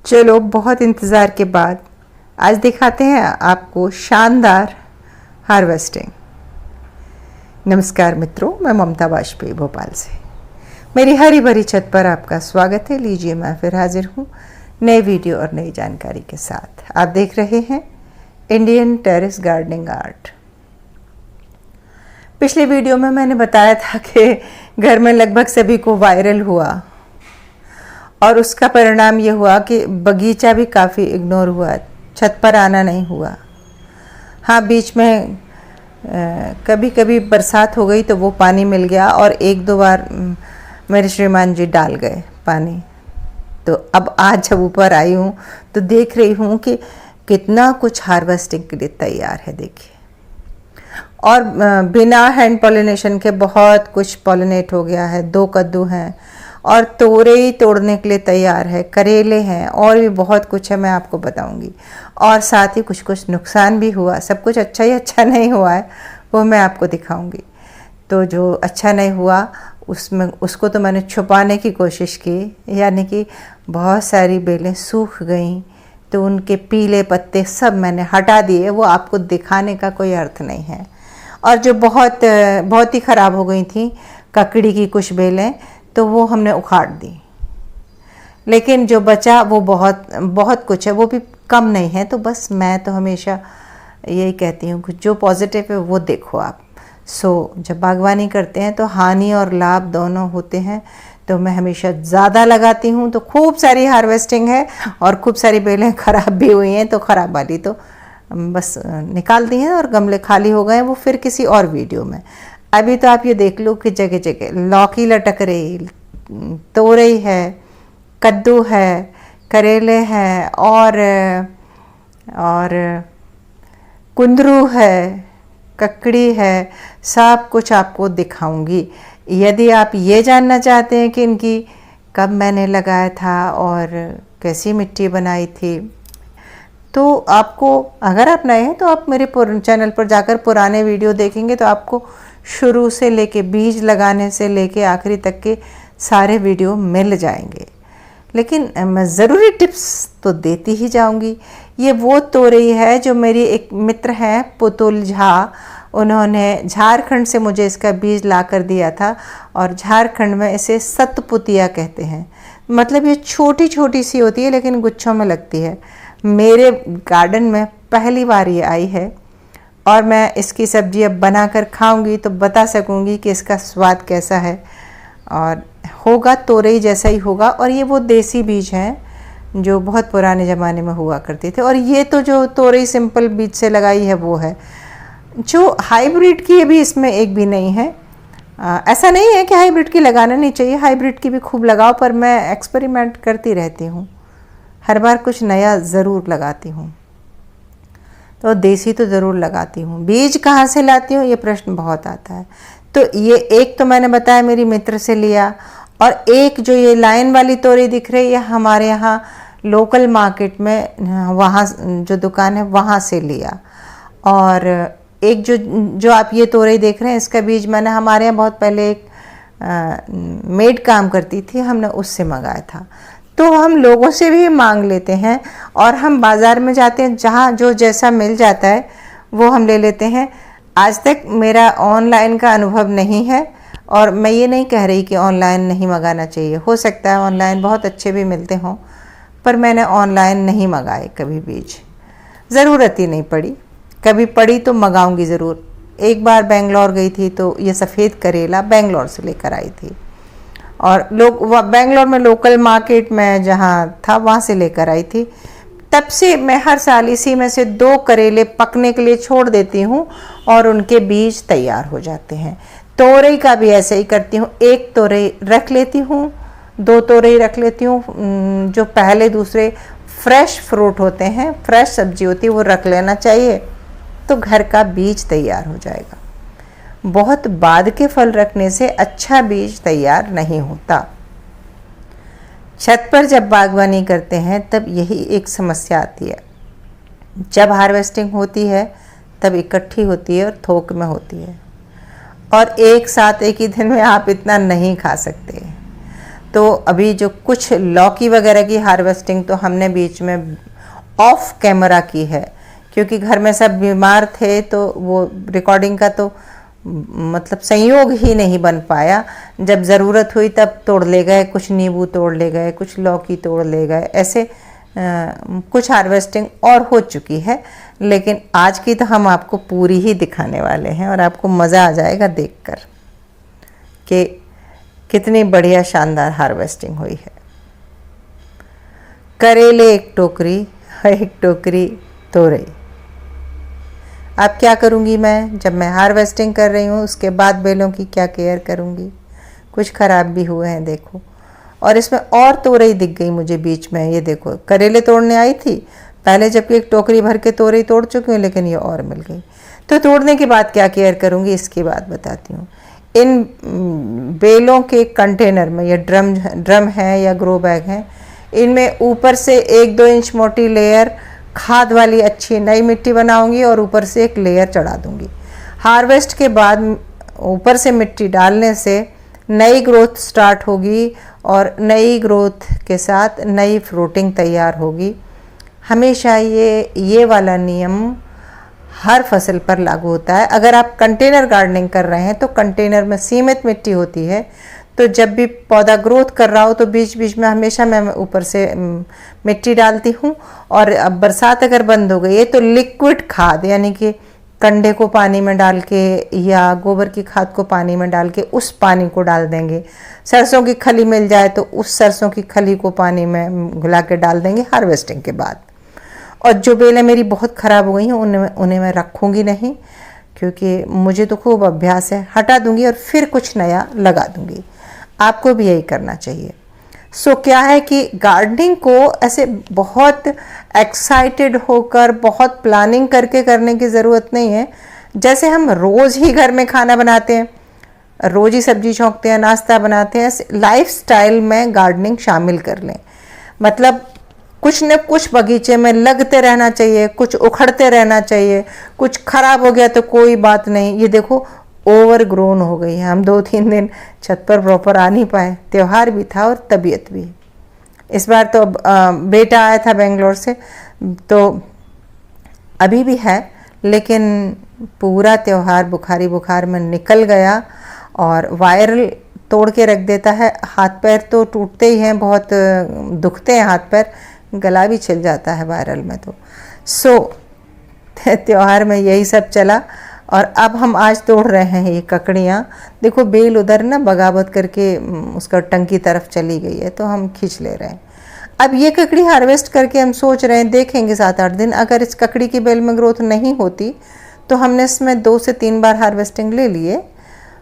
चलो बहुत इंतज़ार के बाद आज दिखाते हैं आपको शानदार हार्वेस्टिंग। नमस्कार मित्रों, मैं ममता वाजपेयी भोपाल से। मेरी हरी भरी छत पर आपका स्वागत है। लीजिए, मैं फिर हाजिर हूँ नए वीडियो और नई जानकारी के साथ। आप देख रहे हैं इंडियन टेरेस गार्डनिंग आर्ट। पिछले वीडियो में मैंने बताया था कि घर में लगभग सभी को वायरल हुआ और उसका परिणाम ये हुआ कि बगीचा भी काफ़ी इग्नोर हुआ, छत पर आना नहीं हुआ। हाँ, बीच में कभी कभी बरसात हो गई तो वो पानी मिल गया और एक दो बार मेरे श्रीमान जी डाल गए पानी। तो अब आज जब ऊपर आई हूँ तो देख रही हूँ कि कितना कुछ हार्वेस्टिंग के लिए तैयार है। देखिए, और बिना हैंड पॉलिनेशन के बहुत कुछ पॉलिनेट हो गया है। 2 कद्दू हैं और तोरई तोड़ने के लिए तैयार है, करेले हैं और भी बहुत कुछ है, मैं आपको बताऊंगी। और साथ ही कुछ कुछ नुकसान भी हुआ। सब कुछ अच्छा ही अच्छा नहीं हुआ है, वो मैं आपको दिखाऊंगी। तो जो अच्छा नहीं हुआ उसको तो मैंने छुपाने की कोशिश की, यानी कि बहुत सारी बेलें सूख गईं तो उनके पीले पत्ते सब मैंने हटा दिए। वो आपको दिखाने का कोई अर्थ नहीं है। और जो बहुत ही ख़राब हो गई थी, ककड़ी की कुछ बेलें, तो वो हमने उखाड़ दी। लेकिन जो बचा वो बहुत कुछ है, वो भी कम नहीं है। तो बस मैं तो हमेशा यही कहती हूँ कि जो पॉजिटिव है वो देखो आप। जब बागवानी करते हैं तो हानि और लाभ दोनों होते हैं। तो मैं हमेशा ज़्यादा लगाती हूँ तो खूब सारी हार्वेस्टिंग है और खूब सारी बेलें ख़राब भी हुई हैं। तो ख़राब वाली तो बस निकाल दी हैं और गमले खाली हो गए, वो फिर किसी और वीडियो में। अभी तो आप ये देख लो कि जगह जगह लौकी लटक रही, तोरई है, कद्दू है, करेले हैं और कुंदरू है, ककड़ी है। सब कुछ आपको दिखाऊंगी। यदि आप ये जानना चाहते हैं कि इनकी कब मैंने लगाया था और कैसी मिट्टी बनाई थी, तो आपको, अगर आप नए हैं तो आप मेरे चैनल पर जाकर पुराने वीडियो देखेंगे तो आपको शुरू से लेके बीज लगाने से लेके आखिरी तक के सारे वीडियो मिल जाएंगे। लेकिन मैं ज़रूरी टिप्स तो देती ही जाऊंगी। ये वो तोरई है जो मेरी एक मित्र हैं पुतुल झा, उन्होंने झारखंड से मुझे इसका बीज ला कर दिया था और झारखंड में इसे सतपुतिया कहते हैं। मतलब ये छोटी छोटी सी होती है लेकिन गुच्छों में लगती है। मेरे गार्डन में पहली बार ये आई है और मैं इसकी सब्जी अब बनाकर खाऊंगी तो बता सकूंगी कि इसका स्वाद कैसा है। और होगा तोरई जैसा ही होगा। और ये वो देसी बीज हैं जो बहुत पुराने ज़माने में हुआ करते थे। और ये तो जो तोरई सिंपल बीज से लगाई है वो है। जो हाइब्रिड की अभी इसमें एक भी नहीं है। ऐसा नहीं है कि हाइब्रिड की लगाना नहीं चाहिए, हाइब्रिड की भी खूब लगाओ, पर मैं एक्सपेरिमेंट करती रहती हूँ। हर बार कुछ नया ज़रूर लगाती हूँ। तो देसी तो ज़रूर लगाती हूँ। बीज कहाँ से लाती हूँ ये प्रश्न बहुत आता है। तो ये एक तो मैंने बताया मेरी मित्र से लिया, और एक जो ये लाइन वाली तोरई दिख रही है हमारे यहाँ लोकल मार्केट में, वहाँ जो दुकान है वहाँ से लिया। और एक जो आप ये तोरई देख रहे हैं इसका बीज मैंने हमारे यहाँ बहुत पहले एक मेड काम करती थी, हमने उससे मंगाया था। तो हम लोगों से भी मांग लेते हैं और हम बाज़ार में जाते हैं, जहाँ जो जैसा मिल जाता है वो हम ले लेते हैं। आज तक मेरा ऑनलाइन का अनुभव नहीं है और मैं ये नहीं कह रही कि ऑनलाइन नहीं मंगाना चाहिए। हो सकता है ऑनलाइन बहुत अच्छे भी मिलते हों, पर मैंने ऑनलाइन नहीं मंगाए कभी बीज। ज़रूरत ही नहीं पड़ी। कभी पड़ी तो मंगाऊंगी ज़रूर। एक बार बेंगलोर गई थी तो ये सफ़ेद करेला बेंगलोर से लेकर आई थी और बेंगलोर में लोकल मार्केट में जहाँ था वहाँ से लेकर आई थी। तब से मैं हर साल इसी में से 2 करेले पकने के लिए छोड़ देती हूँ और उनके बीज तैयार हो जाते हैं। तोरई का भी ऐसे ही करती हूँ। 1 तोरई रख लेती हूँ, 2 तोरई रख लेती हूँ। जो पहले दूसरे फ्रेश फ्रूट होते हैं, फ्रेश सब्जी होती है, वो रख लेना चाहिए, तो घर का बीज तैयार हो जाएगा। बहुत बाद के फल रखने से अच्छा बीज तैयार नहीं होता। छत पर जब बागवानी करते हैं तब यही एक समस्या आती है। जब हार्वेस्टिंग होती है तब इकट्ठी होती है और थोक में होती है, और एक साथ एक ही दिन में आप इतना नहीं खा सकते। तो अभी जो कुछ लौकी वगैरह की हार्वेस्टिंग तो हमने बीच में ऑफ कैमरा की है, क्योंकि घर में सब बीमार थे तो वो रिकॉर्डिंग का तो मतलब संयोग ही नहीं बन पाया। जब ज़रूरत हुई तब तोड़ ले गए, कुछ नींबू तोड़ ले गए, कुछ लौकी तोड़ ले गए, ऐसे कुछ हार्वेस्टिंग और हो चुकी है। लेकिन आज की तो हम आपको पूरी ही दिखाने वाले हैं और आपको मज़ा आ जाएगा देखकर कि कितनी बढ़िया शानदार हार्वेस्टिंग हुई है। करेले एक टोकरी, एक टोकरी तोरई। अब क्या करूँगी मैं, जब मैं हार्वेस्टिंग कर रही हूँ उसके बाद बेलों की क्या केयर करूँगी। कुछ ख़राब भी हुए हैं देखो, और इसमें और तोरई दिख गई मुझे बीच में। ये देखो, करेले तोड़ने आई थी पहले, जबकि एक टोकरी भर के तोरई तोड़ चुकी हूँ, लेकिन ये और मिल गई। तो तोड़ने के बाद क्या केयर करूँगी इसकी बात बताती हूँ। इन बेलों के कंटेनर में, ये ड्रम है या ग्रो बैग है, इनमें ऊपर से 1-2 इंच मोटी लेयर खाद वाली अच्छी नई मिट्टी बनाऊंगी और ऊपर से एक लेयर चढ़ा दूंगी। हार्वेस्ट के बाद ऊपर से मिट्टी डालने से नई ग्रोथ स्टार्ट होगी और नई ग्रोथ के साथ नई फ्रूटिंग तैयार होगी। हमेशा ये वाला नियम हर फसल पर लागू होता है। अगर आप कंटेनर गार्डनिंग कर रहे हैं तो कंटेनर में सीमित मिट्टी होती है, तो जब भी पौधा ग्रोथ कर रहा हो तो बीच बीच में हमेशा मैं ऊपर से मिट्टी डालती हूँ। और अब बरसात अगर बंद हो गई है तो लिक्विड खाद, यानी कि कंडे को पानी में डाल के या गोबर की खाद को पानी में डाल के उस पानी को डाल देंगे। सरसों की खली मिल जाए तो उस सरसों की खली को पानी में घुला के डाल देंगे हार्वेस्टिंग के बाद। और जो बेलें मेरी बहुत ख़राब हो गई हैं उन्हें मैं रखूँगी नहीं, क्योंकि मुझे तो खूब अभ्यास है, हटा दूँगी और फिर कुछ नया लगा दूँगी। आपको भी यही करना चाहिए। सो क्या है कि गार्डनिंग को ऐसे बहुत एक्साइटेड होकर, बहुत प्लानिंग करके करने की ज़रूरत नहीं है। जैसे हम रोज़ ही घर में खाना बनाते हैं, रोज़ ही सब्जी छौंकते हैं, नाश्ता बनाते हैं, लाइफस्टाइल में गार्डनिंग शामिल कर लें। मतलब कुछ न कुछ बगीचे में लगते रहना चाहिए, कुछ उखड़ते रहना चाहिए। कुछ खराब हो गया तो कोई बात नहीं, ये देखो ओवर ग्रोन हो गई है। हम 2-3 दिन छत पर प्रॉपर आ नहीं पाए, त्यौहार भी था और तबीयत भी। इस बार तो बेटा आया था बेंगलोर से, तो अभी भी है, लेकिन पूरा त्यौहार बुखार में निकल गया। और वायरल तोड़ के रख देता है, हाथ पैर तो टूटते ही हैं, बहुत दुखते हैं हाथ पैर, गला भी छिल जाता है वायरल में। तो त्यौहार में यही सब चला। और अब हम आज तोड़ रहे हैं ये ककड़ियाँ। देखो बेल उधर ना बगावत करके उसका टंकी तरफ चली गई है, तो हम खींच ले रहे हैं। अब ये ककड़ी हार्वेस्ट करके हम सोच रहे हैं, देखेंगे 7-8 दिन, अगर इस ककड़ी की बेल में ग्रोथ नहीं होती तो हमने इसमें 2 से 3 बार हार्वेस्टिंग ले लिए,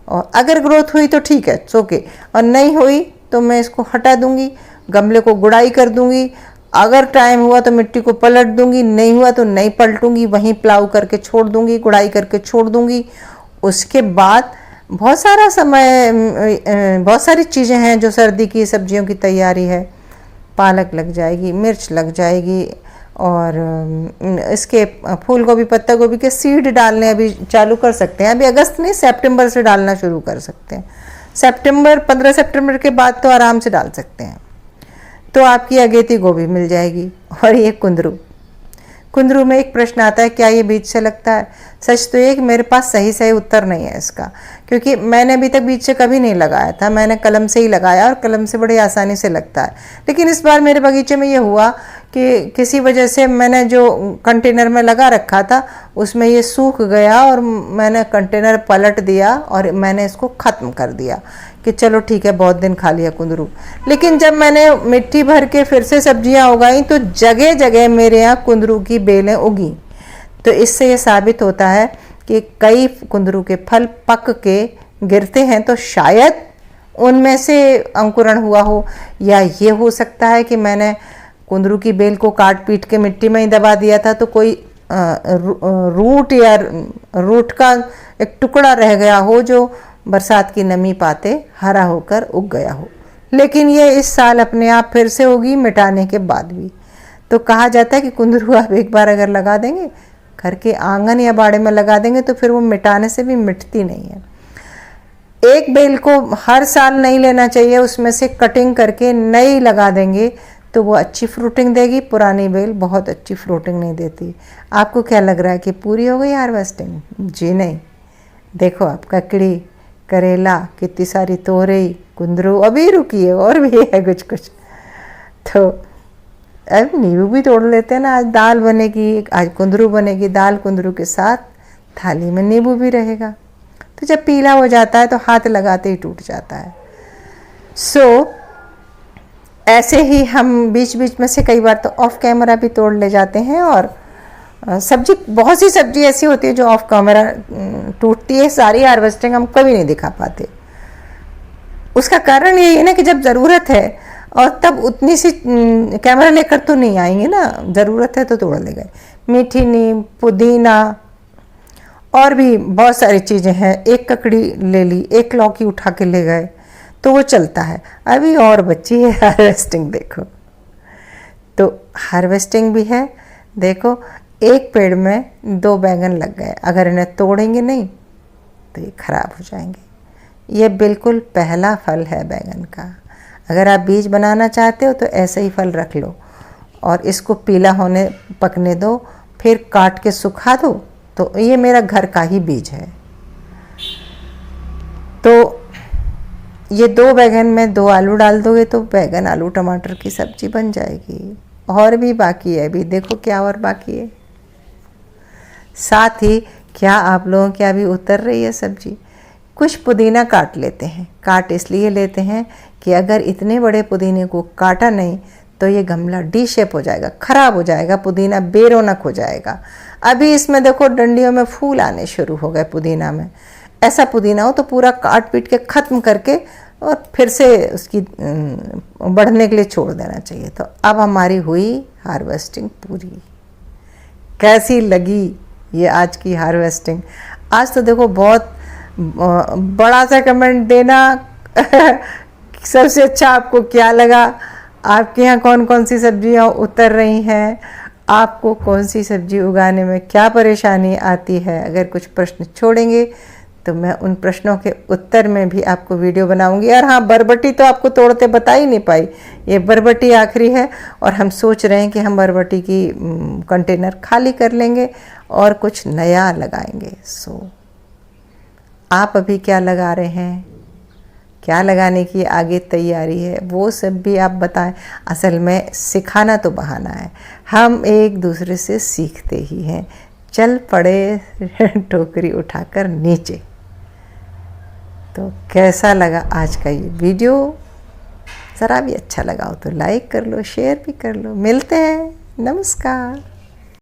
और अगर ग्रोथ हुई तो ठीक है, ओके, और नहीं हुई तो मैं इसको हटा दूंगी, गमले को गुड़ाई कर दूंगी। अगर टाइम हुआ तो मिट्टी को पलट दूंगी, नहीं हुआ तो नहीं पलटूंगी, वहीं प्लाव करके छोड़ दूंगी, गुड़ाई करके छोड़ दूंगी। उसके बाद बहुत सारा समय, बहुत सारी चीज़ें हैं जो सर्दी की सब्जियों की तैयारी है। पालक लग जाएगी, मिर्च लग जाएगी, और इसके फूल गोभी, पत्ता गोभी के सीड डालने अभी चालू कर सकते हैं। अभी अगस्त नहीं, सितंबर से डालना शुरू कर सकते हैं। 15 सितंबर के बाद तो आराम से डाल सकते हैं। तो आपकी अगेती गोभी मिल जाएगी। और ये कुंदरू में एक प्रश्न आता है, क्या ये बीज से लगता है? सच तो ये कि मेरे पास सही उत्तर नहीं है इसका, क्योंकि मैंने अभी तक बीज से कभी नहीं लगाया था। मैंने कलम से ही लगाया और कलम से बड़ी आसानी से लगता है। लेकिन इस बार मेरे बगीचे में ये हुआ कि किसी वजह से मैंने जो कंटेनर में लगा रखा था उसमें ये सूख गया, और मैंने कंटेनर पलट दिया और मैंने इसको ख़त्म कर दिया कि चलो ठीक है, बहुत दिन खा लिया कुंदरू। लेकिन जब मैंने मिट्टी भर के फिर से सब्जियां उगाई तो जगह जगह मेरे यहाँ कुंदरू की बेलें उगी। तो इससे ये साबित होता है कि कई कुंदरू के फल पक के गिरते हैं, तो शायद उनमें से अंकुरण हुआ हो, या ये हो सकता है कि मैंने कुंदरू की बेल को काट पीट के मिट्टी में ही दबा दिया था, तो कोई रूट या रूट का एक टुकड़ा रह गया हो जो बरसात की नमी पाते हरा होकर उग गया हो। लेकिन ये इस साल अपने आप फिर से होगी, मिटाने के बाद भी। तो कहा जाता है कि कुंदरू आप एक बार अगर लगा देंगे, घर के आंगन या बाड़े में लगा देंगे, तो फिर वो मिटाने से भी मिटती नहीं है। एक बेल को हर साल नहीं लेना चाहिए, उसमें से कटिंग करके नई लगा देंगे तो वो अच्छी फ्रूटिंग देगी, पुरानी बेल बहुत अच्छी फ्रूटिंग नहीं देती। आपको क्या लग रहा है कि पूरी हो गई हार्वेस्टिंग? जी नहीं। देखो आप, ककड़ी, करेला, कितनी सारी तोरई, कुंदरू अभी रुकी है, और भी है कुछ कुछ। तो अब नींबू भी तोड़ लेते हैं ना, आज दाल बनेगी, आज कुंदरू बनेगी, दाल कुंदरू के साथ थाली में नींबू भी रहेगा। तो जब पीला हो जाता है तो हाथ लगाते ही टूट जाता है। ऐसे ही हम बीच बीच में से कई बार तो ऑफ कैमरा भी तोड़ ले जाते हैं। और सब्जी, बहुत सी सब्जी ऐसी होती है जो ऑफ कैमरा टूटती है। सारी हार्वेस्टिंग हम कभी नहीं दिखा पाते। उसका कारण यही है ना कि जब ज़रूरत है, और तब उतनी सी कैमरा लेकर तो नहीं आएंगे ना, ज़रूरत है तो तोड़ ले गए। मीठी नीम, पुदीना और भी बहुत सारी चीज़ें हैं। एक ककड़ी ले ली, एक लौकी उठा के ले गए तो वो चलता है। अभी और बची है हार्वेस्टिंग। देखो, तो हार्वेस्टिंग भी है। देखो, एक पेड़ में 2 बैंगन लग गए, अगर इन्हें तोड़ेंगे नहीं तो ये खराब हो जाएंगे। ये बिल्कुल पहला फल है बैंगन का। अगर आप बीज बनाना चाहते हो तो ऐसे ही फल रख लो और इसको पीला होने पकने दो, फिर काट के सुखा दो। तो ये मेरा घर का ही बीज है। तो ये 2 बैंगन में 2 आलू डाल दोगे तो बैंगन आलू टमाटर की सब्जी बन जाएगी। और भी बाकी है, अभी देखो क्या और बाकी है। साथ ही क्या आप लोगों के अभी उतर रही है सब्जी? कुछ पुदीना काट लेते हैं। काट इसलिए लेते हैं कि अगर इतने बड़े पुदीने को काटा नहीं तो ये गमला डी शेप हो जाएगा, खराब हो जाएगा, पुदीना बेरौनक हो जाएगा। अभी इसमें देखो डंडियों में फूल आने शुरू हो गए पुदीना में। ऐसा पुदीना हो तो पूरा काट पीट के ख़त्म करके और फिर से उसकी बढ़ने के लिए छोड़ देना चाहिए। तो अब हमारी हुई हार्वेस्टिंग पूरी। कैसी लगी ये आज की हार्वेस्टिंग? आज तो देखो बहुत बड़ा सा कमेंट देना सबसे अच्छा आपको क्या लगा, आपके यहाँ कौन कौन सी सब्जियाँ उतर रही हैं, आपको कौन सी सब्जी उगाने में क्या परेशानी आती है। अगर कुछ प्रश्न छोड़ेंगे तो मैं उन प्रश्नों के उत्तर में भी आपको वीडियो बनाऊंगी। और हाँ, बरबटी तो आपको तोड़ते बता ही नहीं पाई। ये बरबटी आखिरी है और हम सोच रहे हैं कि हम बरबटी की कंटेनर खाली कर लेंगे और कुछ नया लगाएंगे। आप अभी क्या लगा रहे हैं, क्या लगाने की आगे तैयारी है, वो सब भी आप बताएं। असल में सिखाना तो बहाना है, हम एक दूसरे से सीखते ही हैं। चल पड़े टोकरी उठाकर नीचे। तो कैसा लगा आज का ये वीडियो? ज़रा भी अच्छा लगा हो तो लाइक कर लो, शेयर भी कर लो। मिलते हैं, नमस्कार।